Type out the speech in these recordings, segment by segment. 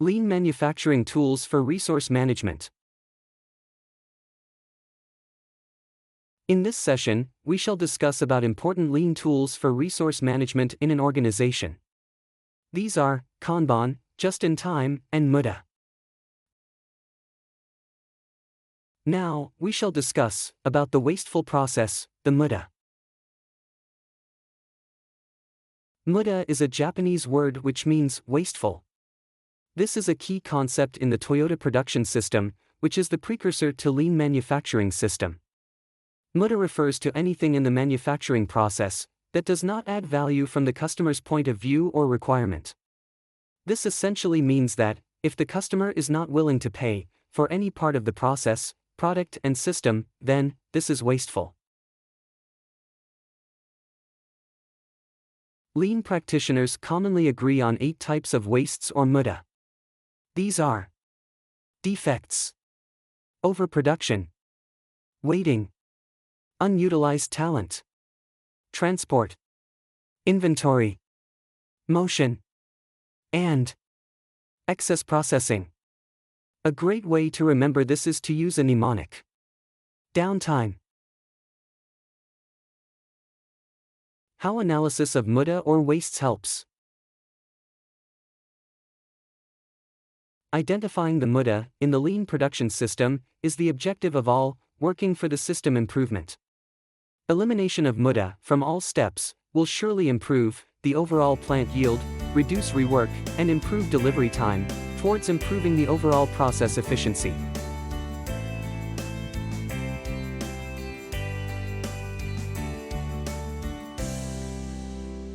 Lean manufacturing tools for resource management. In this session, we shall discuss about important lean tools for resource management in an organization. These are Kanban, just-in-time, and Muda. Now, we shall discuss about the wasteful process, the Muda. Muda is a Japanese word which means wasteful. This is a key concept in the Toyota production system, which is the precursor to lean manufacturing system. Muda refers to anything in the manufacturing process that does not add value from the customer's point of view or requirement. This essentially means that, if the customer is not willing to pay for any part of the process, product, and system, then this is wasteful. Lean practitioners commonly agree on 8 types of wastes or Muda. These are defects, overproduction, waiting, unutilized talent, transport, inventory, motion, and excess processing. A great way to remember this is to use a mnemonic. Downtime. How analysis of Muda or wastes helps. Identifying the Muda in the lean production system is the objective of all working for the system improvement. Elimination of Muda from all steps will surely improve the overall plant yield, reduce rework, and improve delivery time towards improving the overall process efficiency.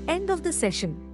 End of the session.